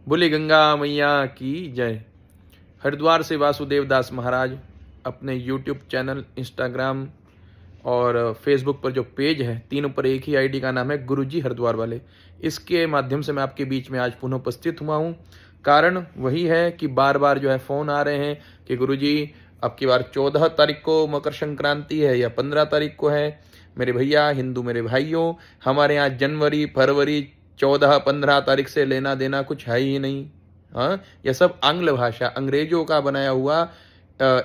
बोले गंगा मैया की जय। हरिद्वार से वासुदेव दास महाराज अपने यूट्यूब चैनल, इंस्टाग्राम और फेसबुक पर जो पेज है, तीनों पर एक ही आईडी का नाम है गुरुजी हरिद्वार वाले। इसके माध्यम से मैं आपके बीच में आज पुनः उपस्थित हुआ हूँ। कारण वही है कि बार बार जो है फ़ोन आ रहे हैं कि गुरुजी अब की बार 14 तारीख को मकर संक्रांति है या 15 तारीख को है। मेरे भैया, हिंदू मेरे भाइयों, हमारे यहाँ जनवरी, फरवरी, 14-15 तारीख से लेना देना कुछ है ही नहीं। हाँ, यह सब आंग्ल भाषा, अंग्रेजों का बनाया हुआ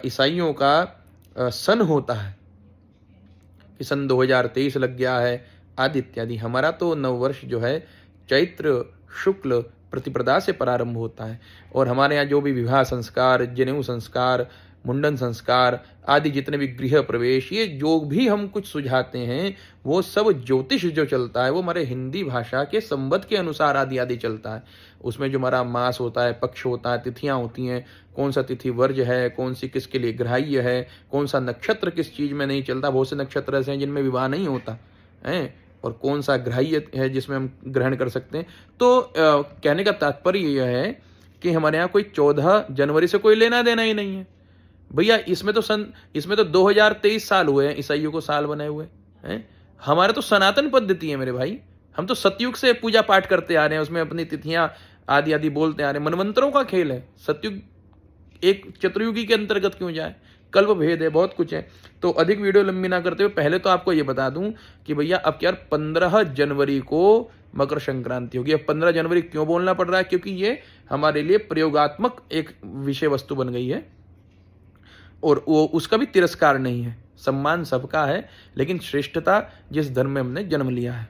ईसाइयों का सन होता है कि सन 2023 लग गया है आदि इत्यादि। हमारा तो नववर्ष जो है चैत्र शुक्ल प्रतिपदा से प्रारंभ होता है और हमारे यहाँ जो भी विवाह संस्कार, जनेऊ संस्कार, मुंडन संस्कार आदि जितने भी गृह प्रवेश, ये जो भी हम कुछ सुझाते हैं वो सब ज्योतिष जो चलता है वो हमारे हिंदी भाषा के संवत के अनुसार आदि आदि चलता है। उसमें जो हमारा मास होता है, पक्ष होता है, तिथियां होती हैं, कौन सा तिथि वर्ज है, कौन सी किसके लिए ग्राह्य है, कौन सा नक्षत्र किस चीज़ में नहीं चलता। बहुत से नक्षत्र ऐसे हैं जिनमें विवाह नहीं होता है, और कौन सा ग्राह्य है जिसमें हम ग्रहण कर सकते हैं। तो कहने का तात्पर्य यह है कि हमारे यहाँ कोई 14 जनवरी से कोई लेना देना ही नहीं है भैया। इसमें तो 2023 साल हुए हैं ईसाइयों को साल बनाए हुए हैं। हमारे तो सनातन पद्धति है मेरे भाई, हम तो सतयुग से पूजा पाठ करते आ रहे हैं, उसमें अपनी तिथियां आदि आदि बोलते आ रहे हैं। मनवंतरों का खेल है, सतयुग एक चतुर्युगी के अंतर्गत क्यों जाए, कल्प भेद है, बहुत कुछ है। तो अधिक वीडियो लंबी ना करते हुए पहले तो आपको ये बता दूं कि भैया अब क्या 15 जनवरी को मकर संक्रांति होगी। अब 15 जनवरी क्यों बोलना पड़ रहा है, क्योंकि ये हमारे लिए प्रयोगात्मक एक विषय वस्तु बन गई है और वो उसका भी तिरस्कार नहीं है। सम्मान सबका है, लेकिन श्रेष्ठता जिस धर्म में हमने जन्म लिया है,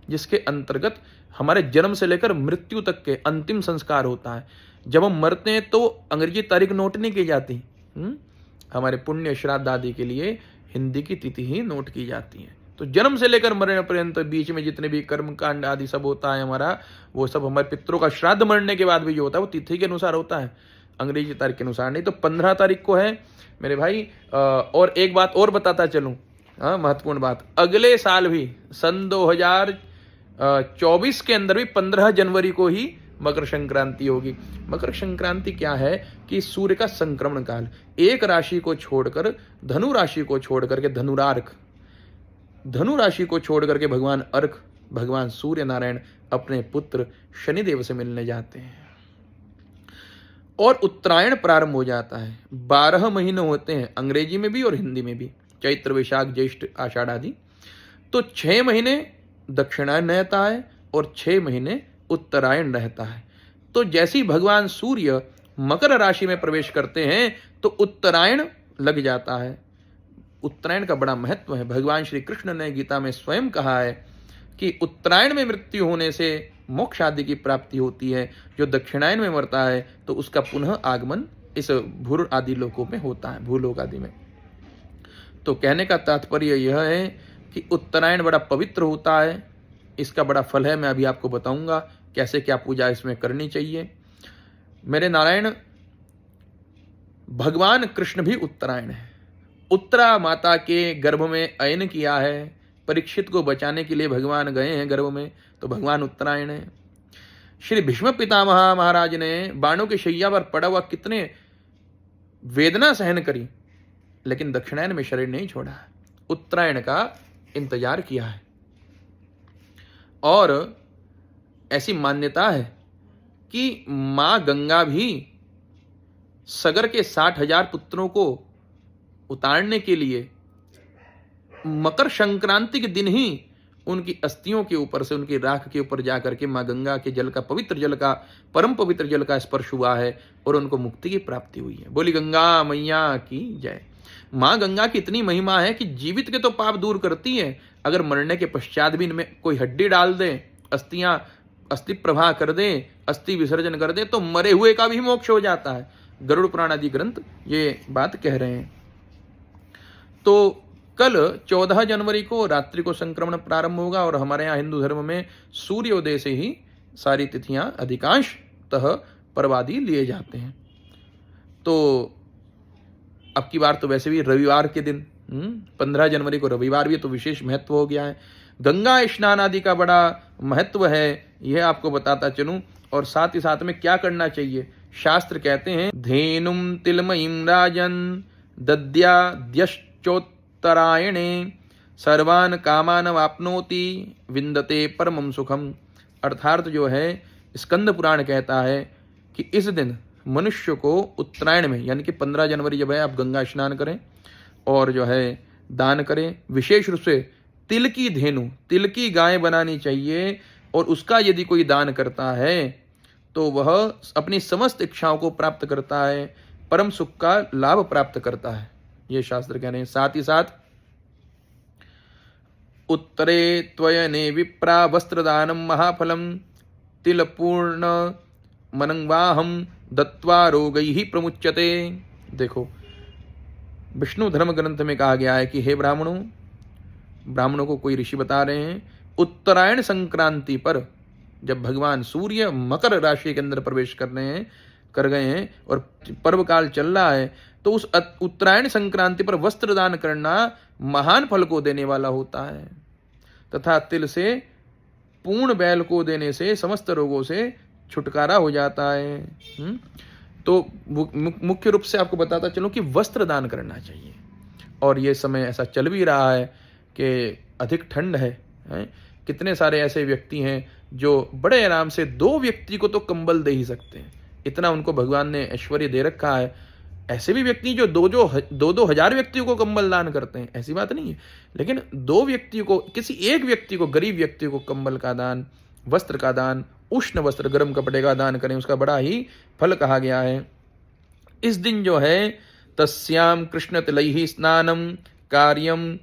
जिसके अंतर्गत हमारे जन्म से लेकर मृत्यु तक के अंतिम संस्कार होता है। जब हम मरते हैं तो अंग्रेजी तारीख नोट नहीं की जाती, हमारे पुण्य श्राद्ध आदि के लिए हिंदी की तिथि ही नोट की जाती है। तो जन्म से लेकर मरने पर्यंत बीच में जितने भी कर्म कांड आदि सब होता है हमारा, वो सब हमारे पितरों का श्राद्ध मरने के बाद भी जो होता है वो तिथि के अनुसार होता है, अंग्रेजी तारीख के अनुसार नहीं। तो 15 तारीख को है मेरे भाई। और एक बात और बताता चलूं, महत्वपूर्ण बात, अगले साल भी सन 2024 के अंदर भी 15 जनवरी को ही मकर संक्रांति होगी। मकर संक्रांति क्या है कि सूर्य का संक्रमण काल, एक राशि को छोड़कर धनु राशि को छोड़ करके धनु राशि को छोड़ करके भगवान अर्क, भगवान सूर्य नारायण अपने पुत्र शनिदेव से मिलने जाते हैं और उत्तरायण प्रारंभ हो जाता है। 12 महीने होते हैं अंग्रेजी में भी और हिंदी में भी, चैत्र वैशाख ज्येष्ठ आषाढ़ आदि। तो 6 महीने दक्षिणायन रहता है और 6 महीने उत्तरायण रहता है। तो जैसे ही भगवान सूर्य मकर राशि में प्रवेश करते हैं तो उत्तरायण लग जाता है। उत्तरायण का बड़ा महत्व है। भगवान श्री कृष्ण ने गीता में स्वयं कहा है कि उत्तरायण में मृत्यु होने से मोक्ष आदि की प्राप्ति होती है, जो दक्षिणायन में मरता है तो उसका पुनः आगमन इस भूर आदि लोकों में होता है, भूलोक आदि में। तो कहने का तात्पर्य यह है कि उत्तरायण बड़ा पवित्र होता है, इसका बड़ा फल है। मैं अभी आपको बताऊंगा कैसे क्या पूजा इसमें करनी चाहिए। मेरे नारायण, भगवान कृष्ण भी उत्तरायण है। उत्तरा माता के गर्भ में अयन किया है, परीक्षित को बचाने के लिए भगवान गए हैं गर्भ में, तो भगवान उत्तरायण है। श्री भीष्म पितामह महाराज ने बाणों की शैया पर पड़ा हुआ कितने वेदना सहन करी, लेकिन दक्षिणायन में शरीर नहीं छोड़ा, उत्तरायण का इंतजार किया है। और ऐसी मान्यता है कि मां गंगा भी सगर के 60,000 पुत्रों को उतारने के लिए मकर संक्रांति के दिन ही उनकी अस्थियों के ऊपर से, उनकी राख के ऊपर जाकर के मां गंगा के जल का, पवित्र जल का, परम पवित्र जल का स्पर्श हुआ है और उनको मुक्ति की प्राप्ति हुई है। बोली गंगा मैया की जय। मां गंगा की इतनी महिमा है कि जीवित के तो पाप दूर करती है, अगर मरने के पश्चात भी इनमें कोई हड्डी डाल दे, अस्थि प्रवाह कर दे, अस्थि विसर्जन कर दे, तो मरे हुए का भी मोक्ष हो जाता है। गरुड़ पुराण आदि ग्रंथ ये बात कह रहे हैं। तो कल 14 जनवरी को रात्रि को संक्रमण प्रारंभ होगा और हमारे यहाँ हिंदू धर्म में सूर्योदय से ही सारी तिथियां अधिकांशतः पर्वादि लिए जाते हैं। तो अब की बार तो वैसे भी रविवार के दिन 15 जनवरी को रविवार भी, तो विशेष महत्व हो गया है। गंगा स्नान आदि का बड़ा महत्व है, यह आपको बताता चलूं। और साथ ही साथ में क्या करना चाहिए? शास्त्र कहते हैं धेनुम तिलमयीं राजन दद्याद्यश्चोत्तरायणे सर्वान कामान वाप्नोति विंदते परमं सुखम। अर्थात जो है स्कंद पुराण कहता है कि इस दिन मनुष्य को उत्तरायण में, यानी कि 15 जनवरी जब है, आप गंगा स्नान करें और जो है दान करें। विशेष रूप से तिल की धेनु, तिल की गाय बनानी चाहिए और उसका यदि कोई दान करता है तो वह अपनी समस्त इच्छाओं को प्राप्त करता है, परम सुख का लाभ प्राप्त करता है, ये शास्त्र कह रहे हैं। साथ ही साथ उत्तरे त्वयने विप्रा वस्त्रदानम महाफलम तिलपूर्ण मनंवाहम दत्वा रोगैहि प्रमुच्यते। देखो, विष्णु धर्म ग्रंथ में कहा गया है कि हे ब्राह्मणों को कोई ऋषि बता रहे हैं, उत्तरायण संक्रांति पर जब भगवान सूर्य मकर राशि के अंदर प्रवेश कर गए हैं और पर्व काल चल रहा है, तो उस उत्तरायण संक्रांति पर वस्त्र दान करना महान फल को देने वाला होता है तथा तिल से पूर्ण बैल को देने से समस्त रोगों से छुटकारा हो जाता है। तो मुख्य रूप से आपको बताता चलूं कि वस्त्र दान करना चाहिए। और ये समय ऐसा चल भी रहा है कि अधिक ठंड है। कितने सारे ऐसे व्यक्ति हैं जो बड़े आराम से 2 व्यक्ति को तो कंबल दे ही सकते हैं, इतना उनको भगवान ने ऐश्वर्य दे रखा है। ऐसे भी व्यक्ति जो 2 हजार व्यक्तियों को कंबल दान करते हैं, ऐसी बात नहीं है, लेकिन 2 व्यक्ति को, किसी एक व्यक्ति को, गरीब व्यक्ति को कंबल का दान, वस्त्र का दान, उष्ण वस्त्र गर्म कपड़े का दान करें, उसका बड़ा ही फल कहा गया है। इस दिन जो है तस्याम कृष्ण तिलैहि स्नानम कार्यम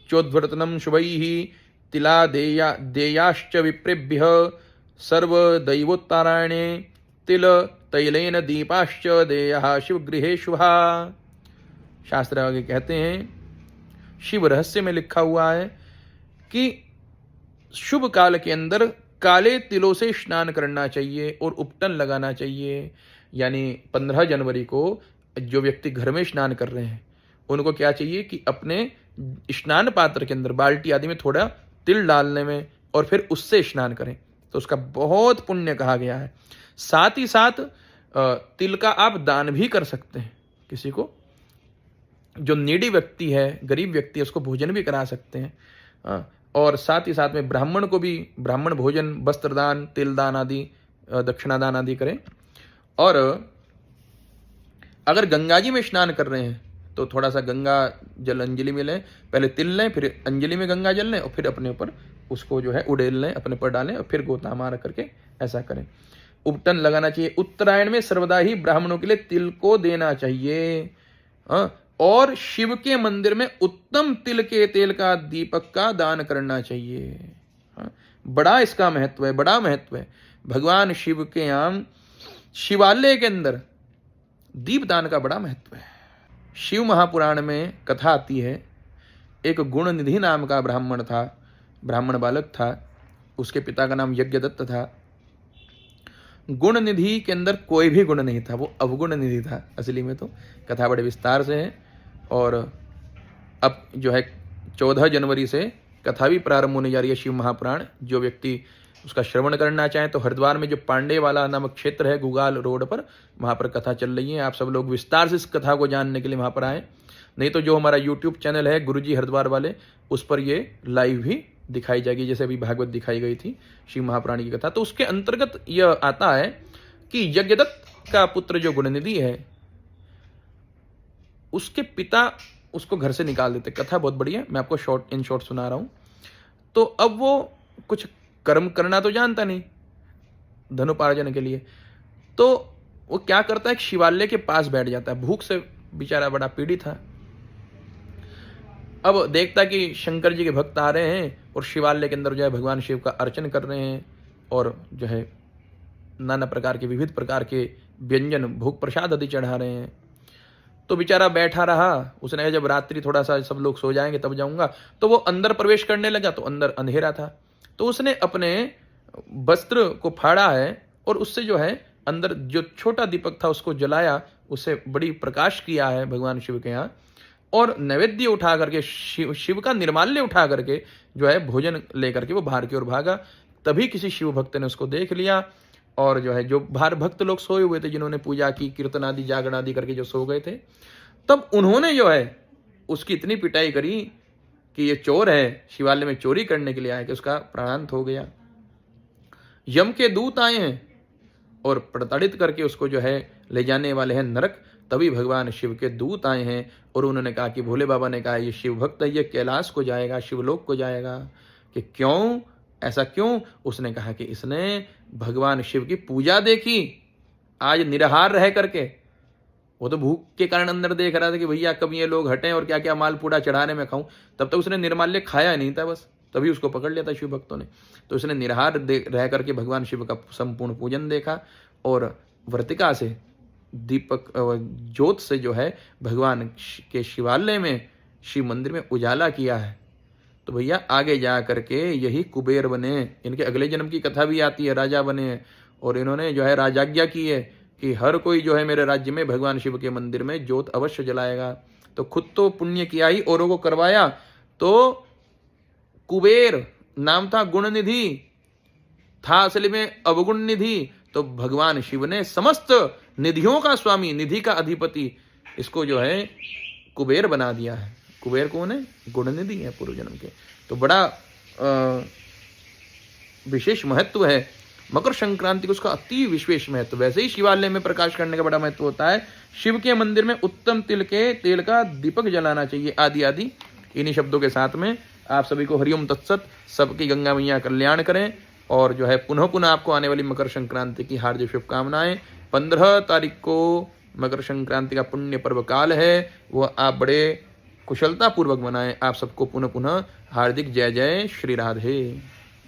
चोद्वर्तनम शुभैहि तिला देयाश्च विप्रेभ्य सर्वदैवोत्तरायणे तिल तैलेन दीपाश्च देयः शिवगृहे शुभा। शास्त्र आगे कहते हैं, शिव रहस्य में लिखा हुआ है कि शुभ काल के अंदर काले तिलों से स्नान करना चाहिए और उपटन लगाना चाहिए। यानी 15 जनवरी को जो व्यक्ति घर में स्नान कर रहे हैं उनको क्या चाहिए कि अपने स्नान पात्र के अंदर, बाल्टी आदि में थोड़ा तिल डालने में और फिर उससे स्नान करें, तो उसका बहुत पुण्य कहा गया है। साथ ही साथ तिल का आप दान भी कर सकते हैं। किसी को जो नीडी व्यक्ति है, गरीब व्यक्ति है, उसको भोजन भी करा सकते हैं। और साथ ही साथ में ब्राह्मण को भी ब्राह्मण भोजन, वस्त्र दान, तिल दान आदि, दक्षिणा दान आदि करें। और अगर गंगा जी में स्नान कर रहे हैं तो थोड़ा सा गंगा जल अंजलि में लें, पहले तिल लें, फिर अंजलि में गंगा जल लें और फिर अपने ऊपर उसको जो है उड़ेल लें, अपने पर डालें और फिर गोतामार करके ऐसा करें। उपटन लगाना चाहिए। उत्तरायण में सर्वदा ही ब्राह्मणों के लिए तिल को देना चाहिए। और शिव के मंदिर में उत्तम तिल के तेल का दीपक का दान करना चाहिए। बड़ा इसका महत्व है, बड़ा महत्व है। भगवान शिव के यहाँ शिवालय के अंदर दीपदान का बड़ा महत्व है। शिव महापुराण में कथा आती है, एक गुण निधि नाम का ब्राह्मण था, ब्राह्मण बालक था, उसके पिता का नाम यज्ञदत्त था। गुण निधि के अंदर कोई भी गुण नहीं था, वो अवगुण निधि था असली में। तो कथा बड़े विस्तार से है और अब जो है 14 जनवरी से कथा भी प्रारंभ होने जा रही है, शिव महापुराण। जो व्यक्ति उसका श्रवण करना चाहें तो हरिद्वार में जो पांडे वाला नामक क्षेत्र है, गुगाल रोड पर, वहाँ पर कथा चल रही है। आप सब लोग विस्तार से इस कथा को जानने के लिए वहाँ पर आएँ। नहीं तो जो हमारा यूट्यूब चैनल है गुरुजी हरिद्वार वाले, उस पर ये लाइव भी दिखाई जाएगी, जैसे अभी भागवत दिखाई गई थी शिव महापुराण की कथा। तो उसके अंतर्गत यह आता है कि यज्ञदत्त का पुत्र जो गुणनिधि है, उसके पिता उसको घर से निकाल देते। कथा बहुत बढ़िया, मैं आपको इन शॉर्ट सुना रहा हूं। तो अब वो कुछ कर्म करना तो जानता नहीं धनोपार्जन के लिए, तो वो क्या करता है, शिवालय के पास बैठ जाता है। भूख से बेचारा बड़ा पीड़ित था। अब देखता कि शंकर जी के भक्त आ रहे हैं और शिवालय के अंदर जो है भगवान शिव का अर्चन कर रहे हैं और जो है नाना प्रकार के, विविध प्रकार के व्यंजन, भोग प्रसाद आदि चढ़ा रहे हैं। तो बेचारा बैठा रहा। उसने जब रात्रि थोड़ा सा सब लोग सो जाएंगे तब जाऊंगा, तो वो अंदर प्रवेश करने लगा तो अंदर अंधेरा था। तो उसने अपने वस्त्र को फाड़ा है और उससे जो है अंदर जो छोटा दीपक था उसको जलाया, उससे बड़ी प्रकाश किया है भगवान शिव के यहाँ। और नैवेद्य उठा करके, शिव का निर्माल्य उठा करके जो है भोजन लेकर के वो बाहर की ओर भागा। तभी किसी शिव भक्त ने उसको देख लिया और जो है जो बाहर भक्त लोग सोए हुए थे, जिन्होंने पूजा की, कीर्तन आदि, जागरण आदि करके जो सो गए थे, तब उन्होंने जो है उसकी इतनी पिटाई करी कि ये चोर है, शिवालय में चोरी करने के लिए आया, कि उसका प्राणांत हो गया। यम के दूत आए हैं और प्रताड़ित करके उसको जो है ले जाने वाले हैं नरक। तभी भगवान शिव के दूत आए हैं और उन्होंने कहा कि भोले बाबा ने कहा ये शिव भक्त है, ये कैलाश को जाएगा, शिवलोक को जाएगा। कि क्यों, ऐसा क्यों? उसने कहा कि इसने भगवान शिव की पूजा देखी आज निराहार रह करके। वो तो भूख के कारण अंदर देख रहा था कि भैया कब ये लोग हटें और क्या क्या मालपूड़ा चढ़ाने में खाऊं। तब तक उसने निर्माल्य खाया नहीं था, बस तभी उसको पकड़ लिया था शिव भक्तों ने। तो उसने निराहार रह करके भगवान शिव का संपूर्ण पूजन देखा और वर्तिका से, दीपक ज्योत से जो है भगवान के शिवालय में, शिव मंदिर में उजाला किया है। तो भैया आगे जा करके यही कुबेर बने। इनके अगले जन्म की कथा भी आती है, राजा बने और इन्होंने जो है राजाज्ञा की है कि हर कोई जो है मेरे राज्य में भगवान शिव के मंदिर में ज्योत अवश्य जलाएगा। तो खुद तो पुण्य किया ही, औरों को करवाया। तो कुबेर नाम था, गुण निधि था असली में अवगुण निधि। तो भगवान शिव ने समस्त निधियों का स्वामी, निधि का अधिपति, इसको जो है कुबेर बना दिया है। कुबेर कौन है? गुण निधि है पूर्व जन्म के। तो बड़ा विशेष महत्व है मकर संक्रांति को, उसका अति विशेष महत्व। वैसे ही शिवालय में प्रकाश करने का बड़ा महत्व होता है। शिव के मंदिर में उत्तम तेल का दीपक जलाना चाहिए, आदि आदि। इन्हीं शब्दों के साथ में आप सभी को हरिओम तत्सत, सबकी गंगा मैया कल्याण करें। और जो है पुनः पुनः आपको आने वाली मकर संक्रांति की हार्दिक शुभकामनाएं। 15 तारीख को मकर संक्रांति का पुण्य पर्व काल है, वो आप बड़े कुशलता पूर्वक मनाएं। आप सबको पुनः पुनः हार्दिक जय जय श्री राधे।